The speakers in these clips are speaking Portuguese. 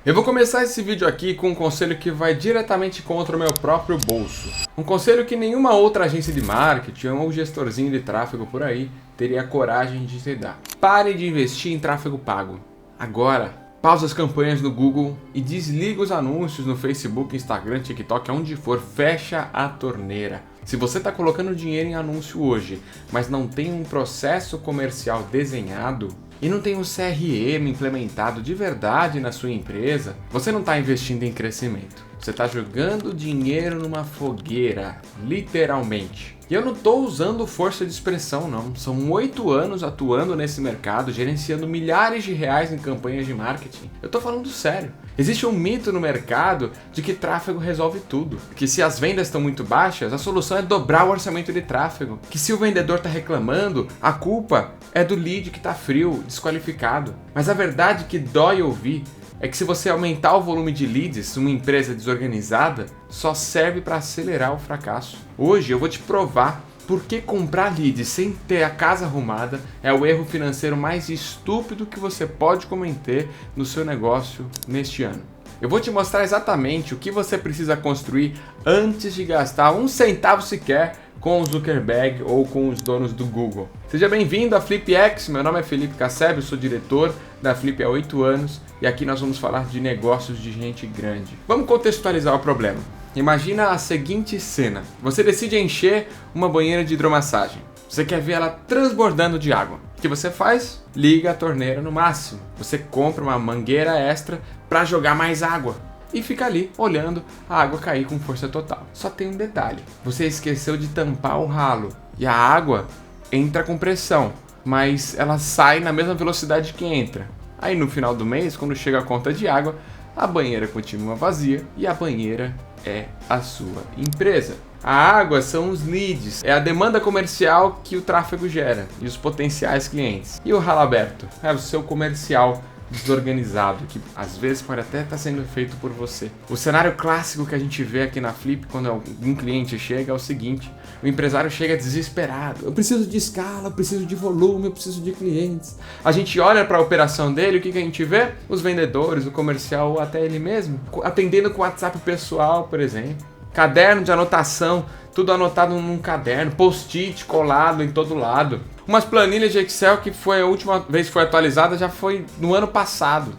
Eu vou começar esse vídeo aqui com um conselho que vai diretamente contra o meu próprio bolso. Um conselho que nenhuma outra agência de marketing ou gestorzinho de tráfego por aí teria coragem de te dar. Pare de investir em tráfego pago. Agora. Pausa as campanhas no Google e desliga os anúncios no Facebook, Instagram, TikTok, aonde for. Fecha a torneira. Se você está colocando dinheiro em anúncio hoje, mas não tem um processo comercial desenhado e não tem um CRM implementado de verdade na sua empresa, você não está investindo em crescimento. Você está jogando dinheiro numa fogueira, literalmente. E eu não estou usando força de expressão, não. São 8 anos atuando nesse mercado, gerenciando milhares de reais em campanhas de marketing. Eu estou falando sério. Existe um mito no mercado de que tráfego resolve tudo. Que se as vendas estão muito baixas, a solução é dobrar o orçamento de tráfego. Que se o vendedor está reclamando, a culpa é do lead que está frio, desqualificado. Mas a verdade que dói ouvir é que se você aumentar o volume de leads, uma empresa desorganizada só serve para acelerar o fracasso. Hoje eu vou te provar por que comprar leads sem ter a casa arrumada é o erro financeiro mais estúpido que você pode cometer no seu negócio neste ano. Eu vou te mostrar exatamente o que você precisa construir antes de gastar um centavo sequer com o Zuckerberg ou com os donos do Google. Seja bem-vindo a FlipX, meu nome é Felipe Casseb, eu sou diretor da Flip há 8 anos e aqui nós vamos falar de negócios de gente grande. Vamos contextualizar o problema. Imagina a seguinte cena: você decide encher uma banheira de hidromassagem. Você quer ver ela transbordando de água. O que você faz? Liga a torneira no máximo. Você compra uma mangueira extra para jogar mais água. E fica ali, olhando a água cair com força total. Só tem um detalhe: você esqueceu de tampar o ralo. E a água entra com pressão, mas ela sai na mesma velocidade que entra. Aí no final do mês, quando chega a conta de água, a banheira continua vazia e a banheira é a sua empresa. A água são os leads, é a demanda comercial que o tráfego gera e os potenciais clientes. E o ralo aberto é o seu comercial desorganizado, que às vezes pode até estar sendo feito por você. O cenário clássico que a gente vê aqui na Flip quando algum cliente chega é o seguinte: o empresário chega desesperado. Eu preciso de escala, eu preciso de volume, eu preciso de clientes. A gente olha para a operação dele, o que a gente vê? Os vendedores, o comercial ou até ele mesmo, atendendo com o WhatsApp pessoal, por exemplo. Caderno de anotação, tudo anotado num caderno, post-it colado em todo lado. Umas planilhas de Excel que foi a última vez que foi atualizada já foi no ano passado.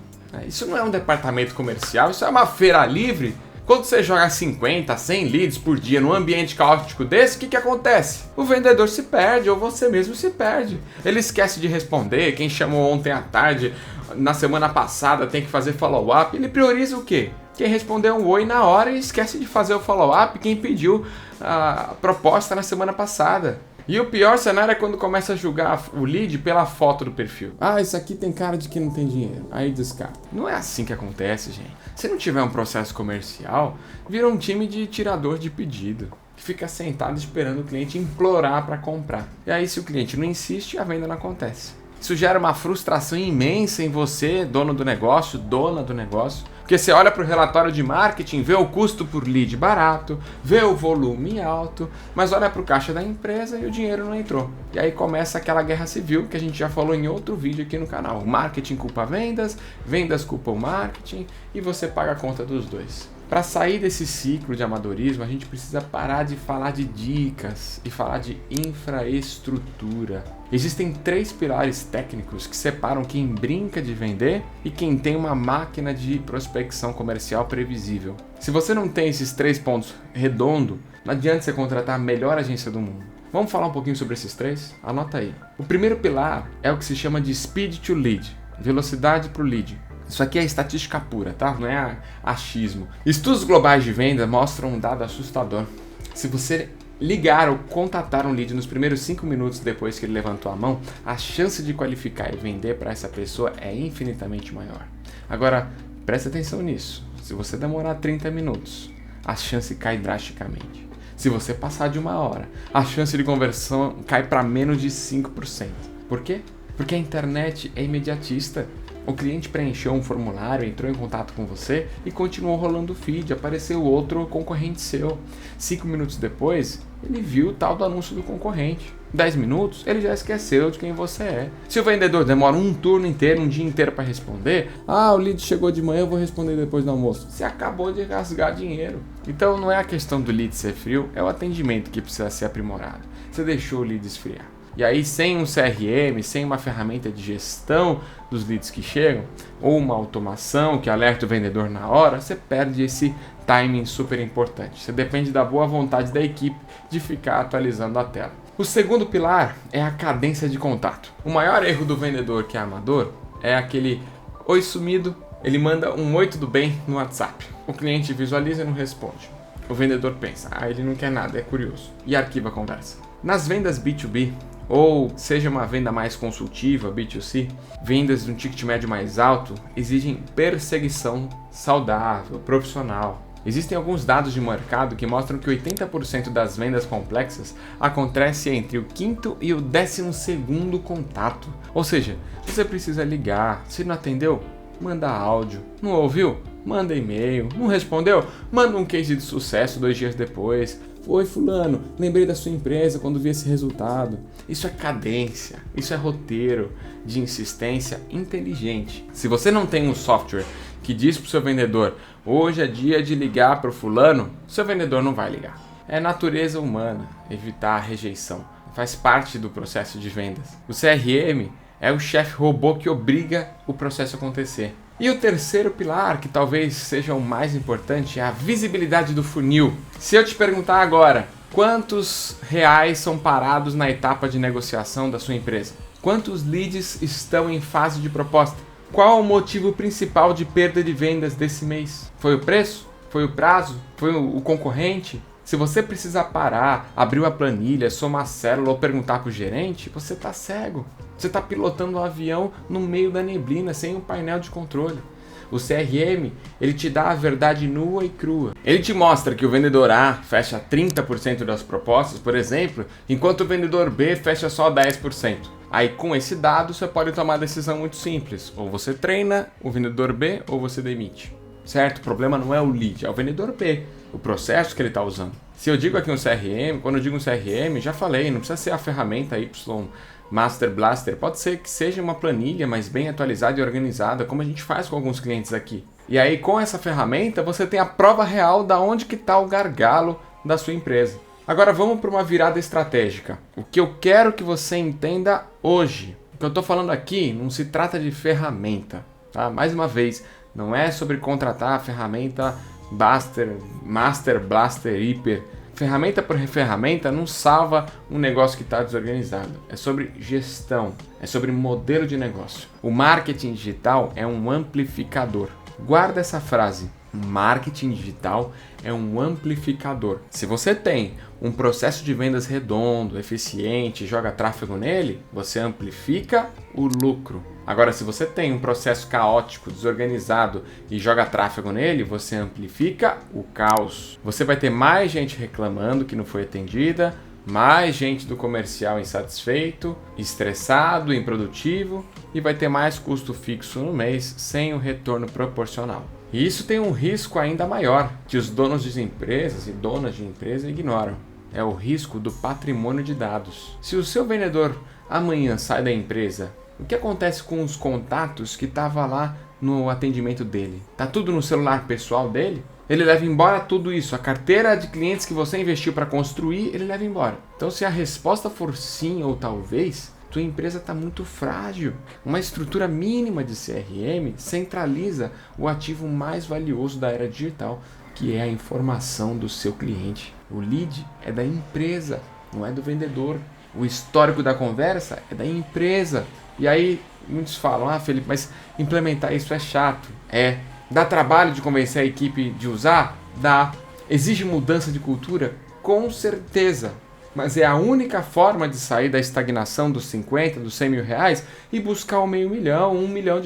Isso não é um departamento comercial, isso é uma feira livre. Quando você joga 50, 100 leads por dia num ambiente caótico desse, o que acontece? O vendedor se perde ou você mesmo se perde. Ele esquece de responder, quem chamou ontem à tarde, na semana passada tem que fazer follow-up. Ele prioriza o quê? Quem respondeu um oi na hora e esquece de fazer o follow-up, quem pediu a proposta na semana passada. E o pior cenário é quando começa a julgar o lead pela foto do perfil. Ah, isso aqui tem cara de que não tem dinheiro. Aí descarta. Não é assim que acontece, gente. Se não tiver um processo comercial, vira um time de tirador de pedido, que fica sentado esperando o cliente implorar para comprar. E aí, se o cliente não insiste, a venda não acontece. Isso gera uma frustração imensa em você, dono do negócio, dona do negócio. Porque você olha para o relatório de marketing, vê o custo por lead barato, vê o volume alto, mas olha para o caixa da empresa e o dinheiro não entrou. E aí começa aquela guerra civil que a gente já falou em outro vídeo aqui no canal. O marketing culpa vendas, vendas culpa o marketing e você paga a conta dos dois. Para sair desse ciclo de amadorismo, a gente precisa parar de falar de dicas e falar de infraestrutura. Existem 3 pilares técnicos que separam quem brinca de vender e quem tem uma máquina de prospecção comercial previsível. Se você não tem esses 3 pontos redondos, não adianta você contratar a melhor agência do mundo. Vamos falar um pouquinho sobre esses 3? Anota aí. O primeiro pilar é o que se chama de speed to lead, velocidade para o lead. Isso aqui é estatística pura, tá? Não é achismo. Estudos globais de venda mostram um dado assustador. Se você ligar ou contatar um lead nos primeiros 5 minutos depois que ele levantou a mão, a chance de qualificar e vender para essa pessoa é infinitamente maior. Agora, presta atenção nisso. Se você demorar 30 minutos, a chance cai drasticamente. Se você passar de 1 hora, a chance de conversão cai para menos de 5%. Por quê? Porque a internet é imediatista. O cliente preencheu um formulário, entrou em contato com você e continuou rolando o feed, apareceu outro concorrente seu. 5 minutos depois, ele viu o tal do anúncio do concorrente. 10 minutos, ele já esqueceu de quem você é. Se o vendedor demora um turno inteiro, um dia inteiro para responder, o lead chegou de manhã, eu vou responder depois do almoço. Você acabou de rasgar dinheiro. Então não é a questão do lead ser frio, é o atendimento que precisa ser aprimorado. Você deixou o lead esfriar. E aí, sem um CRM, sem uma ferramenta de gestão dos leads que chegam, ou uma automação que alerta o vendedor na hora, você perde esse timing super importante. Você depende da boa vontade da equipe de ficar atualizando a tela. O segundo pilar é a cadência de contato. O maior erro do vendedor que é amador é aquele oi sumido, ele manda um oi tudo bem no WhatsApp. O cliente visualiza e não responde. O vendedor pensa, ele não quer nada, é curioso, e arquiva a conversa. Nas vendas B2B, ou seja uma venda mais consultiva, B2C, vendas de um ticket médio mais alto exigem perseguição saudável, profissional. Existem alguns dados de mercado que mostram que 80% das vendas complexas acontece entre o 5º e o 12º contato. Ou seja, você precisa ligar, se não atendeu, manda áudio, não ouviu? Manda e-mail, não respondeu? Manda um case de sucesso 2 dias depois. Oi fulano, lembrei da sua empresa quando vi esse resultado. Isso é cadência, isso é roteiro de insistência inteligente. Se você não tem um software que diz para o seu vendedor, hoje é dia de ligar para o fulano, seu vendedor não vai ligar. É natureza humana evitar a rejeição, faz parte do processo de vendas. O CRM é o chefe robô que obriga o processo a acontecer. E o terceiro pilar, que talvez seja o mais importante, é a visibilidade do funil. Se eu te perguntar agora, quantos reais são parados na etapa de negociação da sua empresa? Quantos leads estão em fase de proposta? Qual o motivo principal de perda de vendas desse mês? Foi o preço? Foi o prazo? Foi o concorrente? Se você precisar parar, abrir uma planilha, somar célula ou perguntar para o gerente, você está cego. Você está pilotando um avião no meio da neblina, sem um painel de controle. O CRM, ele te dá a verdade nua e crua. Ele te mostra que o vendedor A fecha 30% das propostas, por exemplo, enquanto o vendedor B fecha só 10%. Aí com esse dado você pode tomar uma decisão muito simples. Ou você treina o vendedor B ou você demite. Certo? O problema não é o lead, é o vendedor B, o processo que ele está usando. Se eu digo aqui um CRM, quando eu digo um CRM, já falei, não precisa ser a ferramenta Y Master Blaster, pode ser que seja uma planilha, mas bem atualizada e organizada, como a gente faz com alguns clientes aqui. E aí com essa ferramenta você tem a prova real da onde que está o gargalo da sua empresa. Agora vamos para uma virada estratégica. O que eu quero que você entenda hoje, o que eu estou falando aqui não se trata de ferramenta, tá? Mais uma vez, não é sobre contratar a ferramenta Master Blaster Hyper. Ferramenta por ferramenta não salva um negócio que está desorganizado. É sobre gestão, é sobre modelo de negócio. O marketing digital é um amplificador. Guarda essa frase. Marketing digital é um amplificador. Se você tem um processo de vendas redondo, eficiente, joga tráfego nele, você amplifica o lucro. Agora, se você tem um processo caótico, desorganizado e joga tráfego nele, você amplifica o caos. Você vai ter mais gente reclamando que não foi atendida, mais gente do comercial insatisfeito, estressado, improdutivo e vai ter mais custo fixo no mês sem o retorno proporcional. E isso tem um risco ainda maior, que os donos de empresas e donas de empresa ignoram. É o risco do patrimônio de dados. Se o seu vendedor amanhã sai da empresa, o que acontece com os contatos que estavam lá no atendimento dele? Tá tudo no celular pessoal dele? Ele leva embora tudo isso, a carteira de clientes que você investiu para construir, ele leva embora. Então se a resposta for sim ou talvez, tua empresa está muito frágil. Uma estrutura mínima de CRM centraliza o ativo mais valioso da era digital, que é a informação do seu cliente. O lead é da empresa, não é do vendedor. O histórico da conversa é da empresa. E aí muitos falam, Felipe, mas implementar isso é chato. Dá trabalho de convencer a equipe de usar? Dá. Exige mudança de cultura? Com certeza. Mas é a única forma de sair da estagnação dos 50, dos 100 mil reais e buscar o $500 mil, R$1 milhão,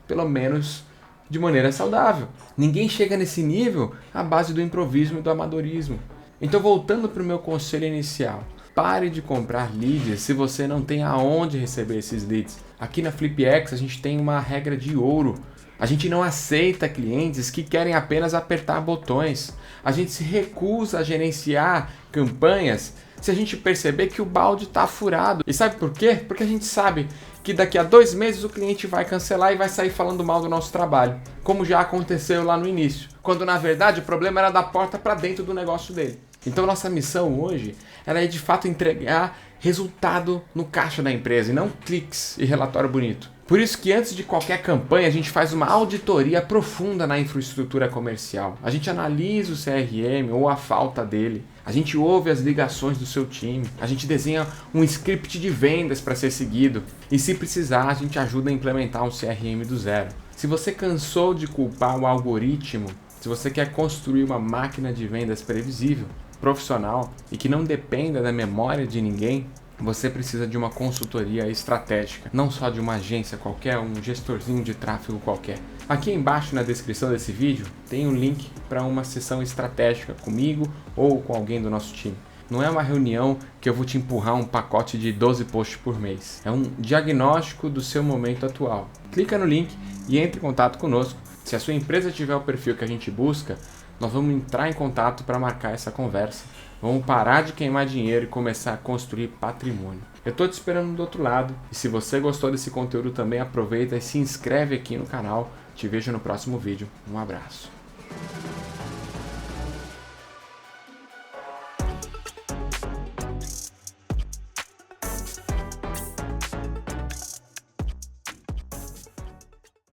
pelo menos de maneira saudável. Ninguém chega nesse nível à base do improviso e do amadorismo. Então, voltando para o meu conselho inicial, pare de comprar leads se você não tem aonde receber esses leads. Aqui na FlipX a gente tem uma regra de ouro. A gente não aceita clientes que querem apenas apertar botões. A gente se recusa a gerenciar campanhas se a gente perceber que o balde está furado. E sabe por quê? Porque a gente sabe que daqui a 2 meses o cliente vai cancelar e vai sair falando mal do nosso trabalho, como já aconteceu lá no início, quando na verdade o problema era da porta para dentro do negócio dele. Então nossa missão hoje é de fato entregar resultado no caixa da empresa e não cliques e relatório bonito. Por isso que antes de qualquer campanha a gente faz uma auditoria profunda na infraestrutura comercial. A gente analisa o CRM ou a falta dele. A gente ouve as ligações do seu time. A gente desenha um script de vendas para ser seguido. E se precisar, a gente ajuda a implementar um CRM do zero. Se você cansou de culpar o algoritmo, se você quer construir uma máquina de vendas previsível, profissional e que não dependa da memória de ninguém, você precisa de uma consultoria estratégica, não só de uma agência qualquer, um gestorzinho de tráfego qualquer. Aqui embaixo na descrição desse vídeo tem um link para uma sessão estratégica comigo ou com alguém do nosso time. Não é uma reunião que eu vou te empurrar um pacote de 12 posts por mês. É um diagnóstico do seu momento atual. Clica no link e entre em contato conosco. Se a sua empresa tiver o perfil que a gente busca, nós vamos entrar em contato para marcar essa conversa. Vamos parar de queimar dinheiro e começar a construir patrimônio. Eu estou te esperando do outro lado. E se você gostou desse conteúdo também, aproveita e se inscreve aqui no canal. Te vejo no próximo vídeo. Um abraço.